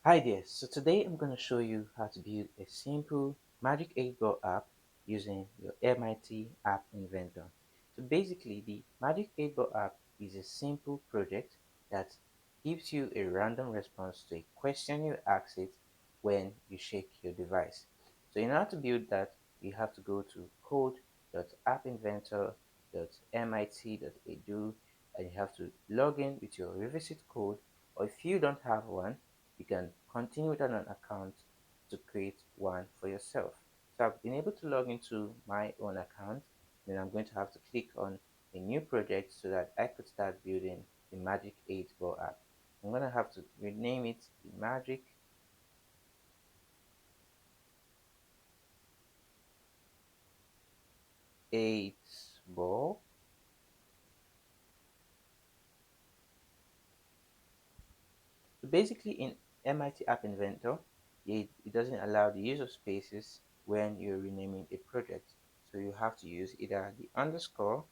Hi there, so today I'm going to show you how to build a simple Magic 8 Ball app using your MIT App Inventor. So basically the Magic 8 Ball app is a simple project that gives you a random response to a question you ask it when you shake your device. So in order to build that, you have to go to code.appinventor.mit.edu and you have to log in with your revisit code, or if you don't have one, you can continue without an account to create one for yourself. So I've been able to log into my own account. Then I'm going to have to click on a new project so that I could start building the Magic 8 Ball app. I'm going to have to rename it the Magic 8 Ball. So basically in MIT App Inventor, it doesn't allow the use of spaces when you're renaming a project. So you have to use either the underscore,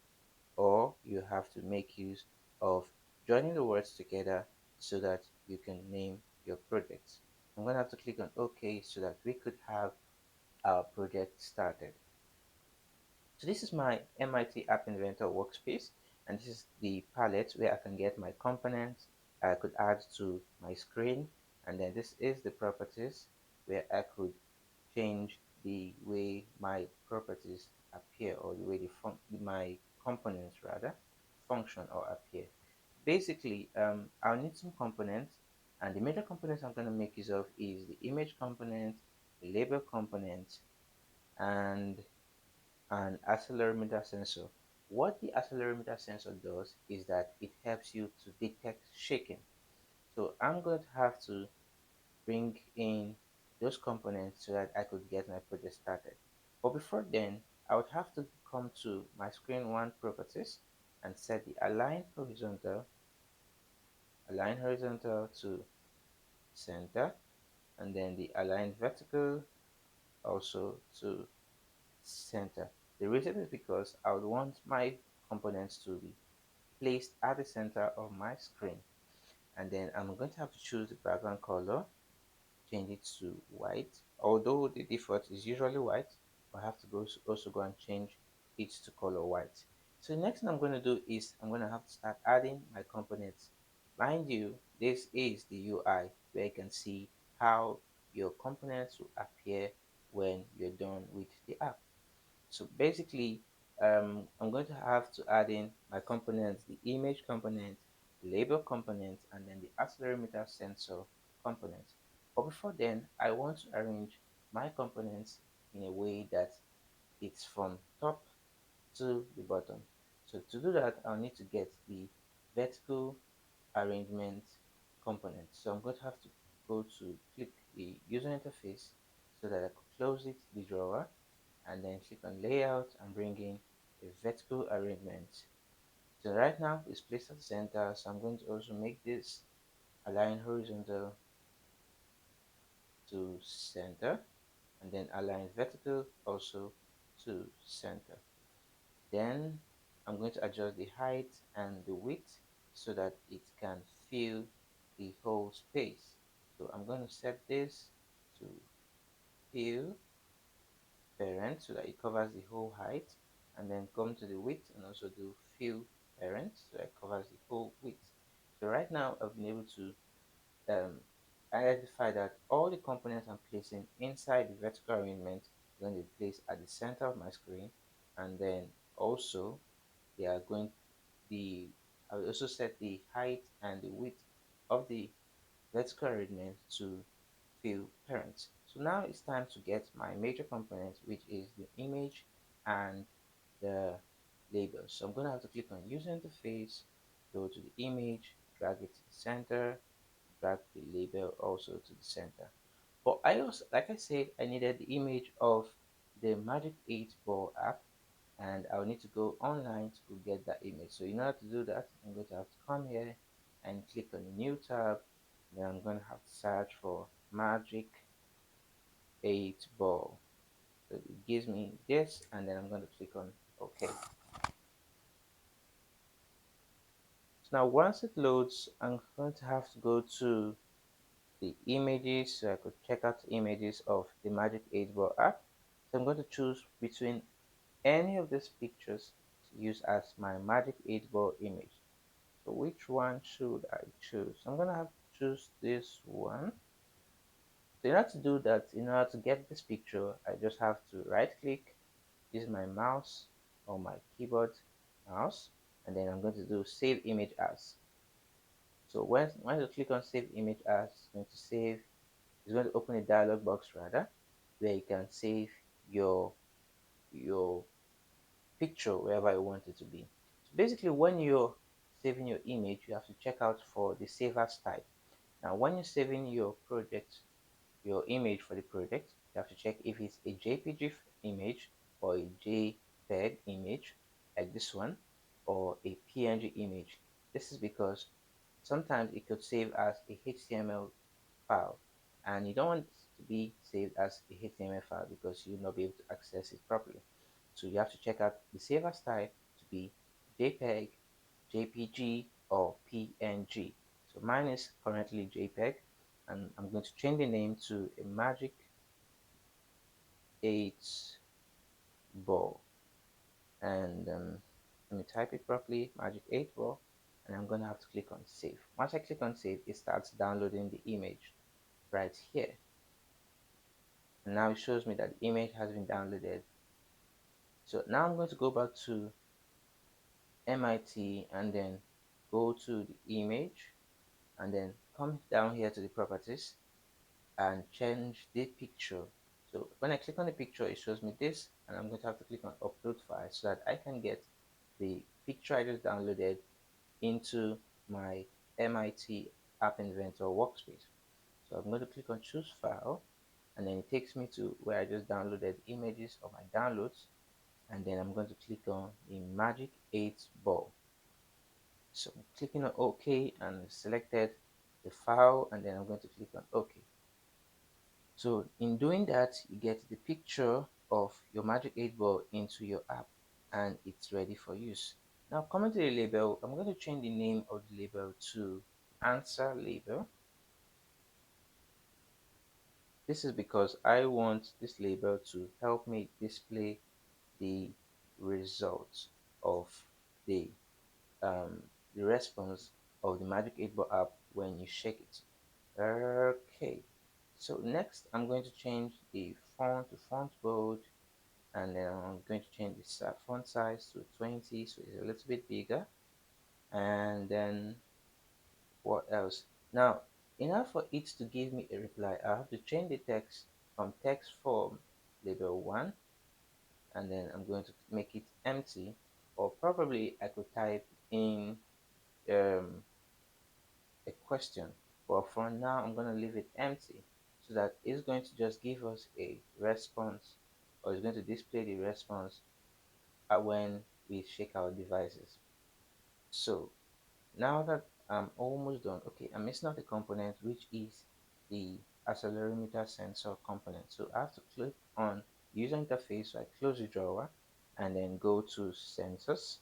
or you have to make use of joining the words together so that you can name your project. I'm going to have to click on OK so that we could have our project started. So this is my MIT App Inventor workspace, and this is the palette where I can get my components I could add to my screen, and then this is the properties where I could change the way my properties appear, or the way my components rather function or appear. Basically, I'll need some components, and the major components I'm going to make use of is the image component, the label component, and an accelerometer sensor. What the accelerometer sensor does is that it helps you to detect shaking. So I'm going to have to bring in those components so that I could get my project started. But before then, I would have to come to my screen one properties and set the align horizontal to center, and then the align vertical also to center. The reason is because I would want my components to be placed at the center of my screen. And then I'm going to have to choose the background color, change it to white. Although the default is usually white, I have to also go and change it to color white. So the next thing I'm going to do is I'm going to have to start adding my components. Mind you, this is the UI where you can see how your components will appear when you're done with the app. So basically, I'm going to have to add in my components, the image component, the label component, and then the accelerometer sensor component. But before then, I want to arrange my components in a way that it's from top to the bottom. So to do that, I'll need to get the vertical arrangement component. So I'm going to have to go to click the user interface so that I could close it, the drawer, and then click on layout and bring in a vertical arrangement. So right now it's placed at the center, so I'm going to also make this align horizontal to center, and then align vertical also to center. Then I'm going to adjust the height and the width so that it can fill the whole space. So I'm going to set this to fill parent so that it covers the whole height, and then come to the width and also do fill parent so that it covers the whole width. So right now I've been able to um, identify that all the components I'm placing inside the vertical arrangement are going to be placed at the center of my screen, and then also they are going the I will also set the height and the width of the vertical arrangement to fill parents. So now it's time to get my major components, which is the image and the label. So I'm going to have to click on user interface, go to the image, drag it to the center, drag the label also to the center. But I also, like I said, I needed the image of the Magic 8 Ball app, and I'll need to go online to go get that image. So in order to do that, I'm going to have to come here and click on the new tab. Then I'm going to have to search for Magic 8 Ball. So it gives me this, and then I'm going to click on OK. So now once it loads, I'm going to have to go to the images, so I could check out images of the Magic 8 Ball app. So I'm going to choose between any of these pictures to use as my Magic 8 Ball image. So which one should I choose? I'm gonna have to choose this one. So in order to do that, in order to get this picture, I just have to right click, use my mouse or my keyboard mouse, and then I'm going to do save image as. So when you click on save image as, it's going to open a dialog box rather, where you can save your your picture wherever you want it to be. So basically when you're saving your image, you have to check out for the save as type. Now when you're saving your project, your image for the project, you have to check if it's a JPG image or a JPEG image like this one, or a PNG image. This is because sometimes it could save as a HTML file, and you don't want it to be saved as a HTML file because you'll not be able to access it properly. So you have to check out the save as type to be JPEG, JPG, or PNG. So mine is currently JPEG, and I'm going to change the name to a Magic 8 Ball. And let me type it properly, Magic 8 Ball, and I'm going to have to click on save. Once I click on save, it starts downloading the image right here. And now it shows me that the image has been downloaded. So now I'm going to go back to MIT and then go to the image and then come down here to the properties and change the picture. So when I click on the picture, it shows me this, and I'm going to have to click on upload file so that I can get the picture I just downloaded into my MIT App Inventor workspace. So I'm going to click on choose file, and then it takes me to where I just downloaded images of my downloads, and then I'm going to click on the Magic 8 Ball. So I'm clicking on OK and selected the file, and then I'm going to click on OK. So in doing that, you get the picture of your Magic 8 Ball into your app, and it's ready for use. Now coming to the label, I'm going to change the name of the label to answer label. This is because I want this label to help me display the results of the the response of the Magic 8 Ball app when you shake it. Okay, so next I'm going to change the font to font bold, and then I'm going to change the font size to 20 so it's a little bit bigger. And then what else? Now, in order for it to give me a reply, I have to change the text from text form label 1, and then I'm going to make it empty, or probably I could type in um, a question, but for now I'm going to leave it empty so that it's going to just give us a response, or it's going to display the response when we shake our devices. So now that I'm almost done, okay, I'm missing out a component which is the accelerometer sensor component. So I have to click on user interface, so I close the drawer and then go to sensors.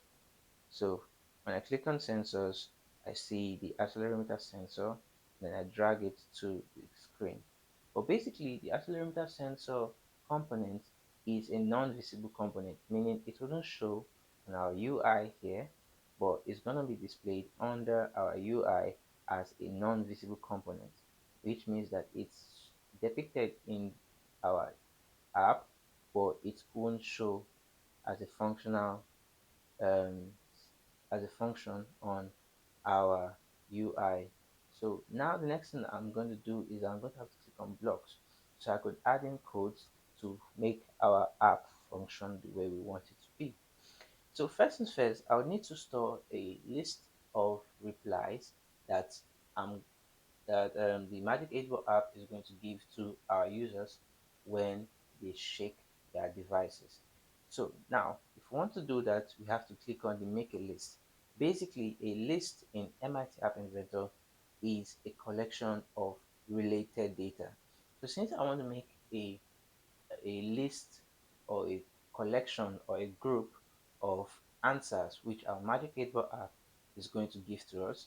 So when I click on sensors, I see the accelerometer sensor, then I drag it to the screen. But basically, the accelerometer sensor component is a non-visible component, meaning it wouldn't show on our UI here, but it's going to be displayed under our UI as a non-visible component, which means that it's depicted in our app, but it won't show as a functional um, as a function on our UI. So now the next thing I'm going to do is I'm going to have to click on blocks so I could add in codes to make our app function the way we want it to be. So first things first, I would need to store a list of replies that I'm the Magic 8 Ball app is going to give to our users when they shake their devices. So now, if we want to do that, we have to click on the Make a List. Basically, a list in MIT App Inventor is a collection of related data. So since I want to make a list or a collection or a group of answers which our Magic 8 Ball app is going to give to us,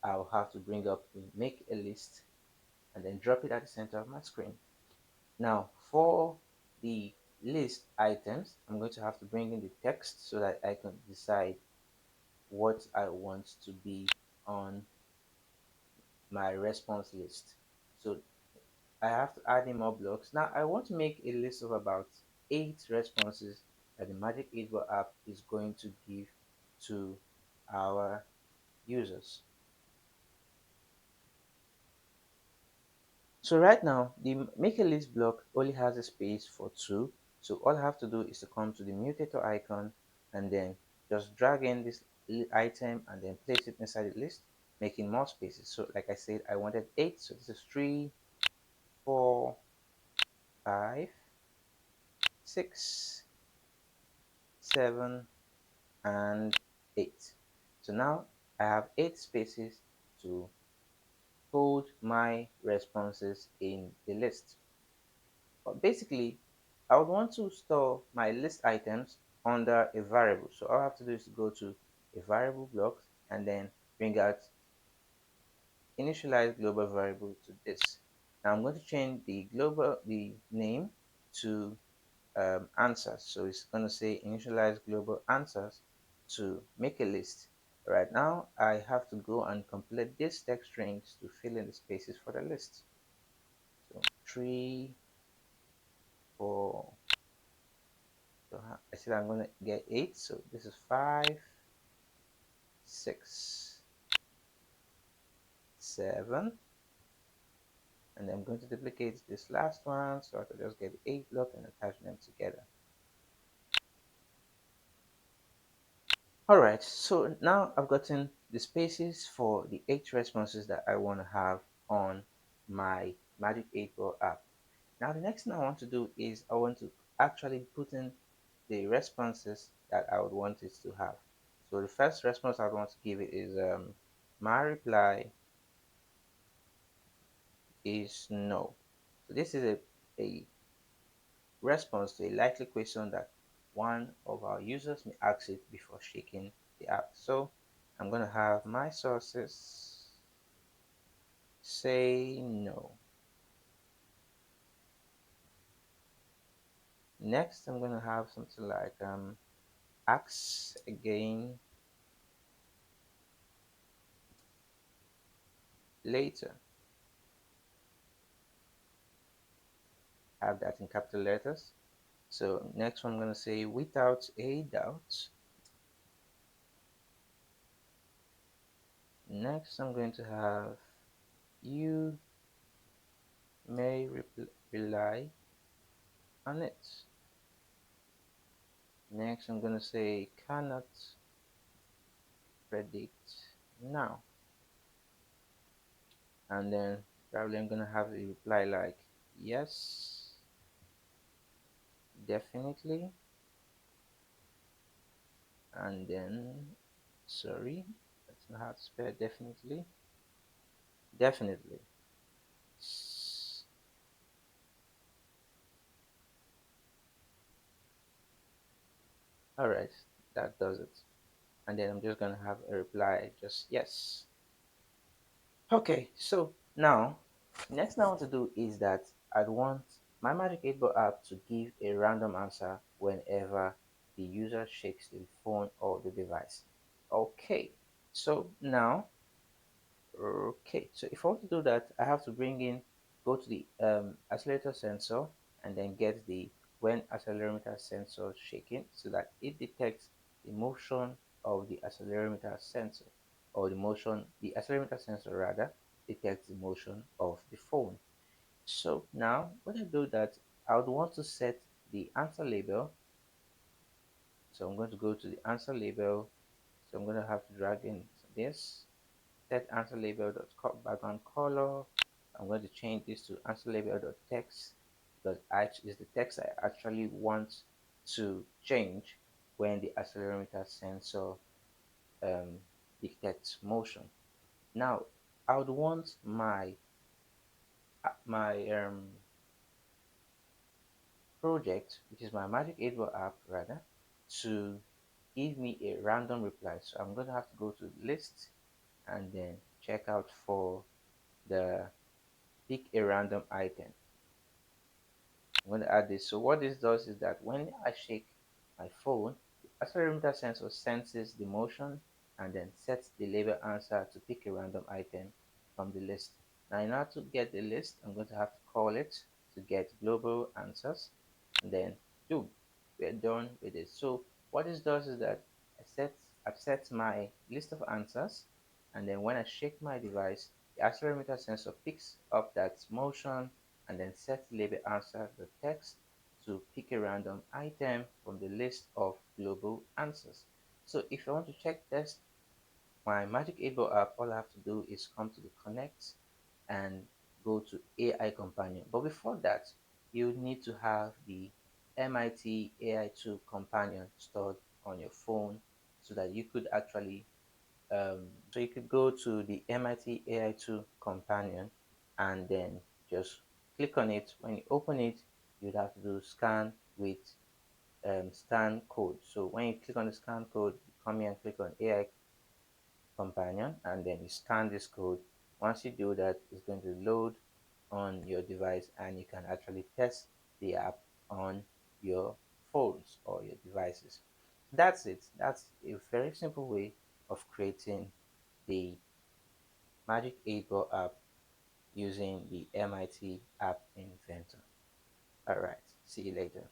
I'll have to bring up the Make a List and then drop it at the center of my screen. Now, for the list items, I'm going to have to bring in the text so that I can decide what I want to be on my response list. So I have to add in more blocks. Now I want to make a list of about 8 responses that the Magic 8 Ball app is going to give to our users. So right now, the make a list block only has a space for 2. So all I have to do is to come to the mutator icon and then just drag in this item and then place it inside the list, making more spaces. So like I said, I wanted 8. So this is 3, 4, 5, 6, 7, and 8. So now I have 8 spaces to hold my responses in the list. But basically, I would want to store my list items under a variable. So all I have to do is to go to a variable block and then bring out initialize global variable to this. Now I'm going to change the name to answers. So it's going to say initialize global answers to make a list. Right now, I have to go and complete these text strings to fill in the spaces for the list. So 3, 4. So I said I'm going to get 8. So this is 5, 6, 7. And I'm going to duplicate this last one so I can just get 8 block and attach them together. Alright, so now I've gotten the spaces for the 8 responses that I want to have on my Magic 8 Ball app. Now the next thing I want to do is I want to actually put in the responses that I would want it to have. So the first response I want to give it is my reply is no. So this is a response to a likely question that one of our users may ask it before shaking the app. So I'm going to have my sources say no. Next, I'm going to have something like ask again later. Have that in capital letters. So next one, I'm going to say without a doubt. Next, I'm going to have you may rely on it. Next, I'm going to say cannot predict now. And then probably I'm going to have a reply like yes, definitely. And then, sorry, that's not how to spell definitely. Definitely. All right, that does it. And then I'm just going to have a reply just yes. Okay, so now next thing I want to do is that I'd want my Magic 8 Ball app to give a random answer whenever the user shakes the phone or the device. Okay, so now, okay, so if I want to do that, I have to go to the accelerator sensor and then get the when accelerometer sensor shaking so that it detects the motion of the accelerometer sensor or the accelerometer sensor rather detects the motion of the phone. So now when I do that, I would want to set the answer label. So I'm going to go to the answer label. So I'm going to have to drag in this set answer label dot background color. I'm going to change this to answer label dot text because is the text I actually want to change when the accelerometer sensor um, detects motion. Now, I would want my project, which is my Magic 8 Ball app rather, to give me a random reply. So I'm going to have to go to the list and then check out for the pick a random item. I'm going to add this. So what this does is that when I shake my phone, the accelerometer sensor senses the motion and then sets the label answer to pick a random item from the list. Now in order to get the list, I'm going to have to call it to get global answers, and then do we're done with it. So what this does is that I've set my list of answers, and then when I shake my device, the accelerometer sensor picks up that motion and then set the label answer the text to pick a random item from the list of global answers. So if I want to check test my Magic 8-Ball app, all I have to do is come to the connect and go to AI companion. But before that, you need to have the MIT AI2 companion stored on your phone so that you could actually so you could go to the MIT AI2 companion and then just click on it. When you open it, you'd have to do scan with scan code. So when you click on the scan code, you come here and click on AI companion and then you scan this code. Once you do that, it's going to load on your device and you can actually test the app on your phones or your devices. That's it. That's a very simple way of creating the Magic 8-Ball app using the MIT App Inventor. All right, see you later.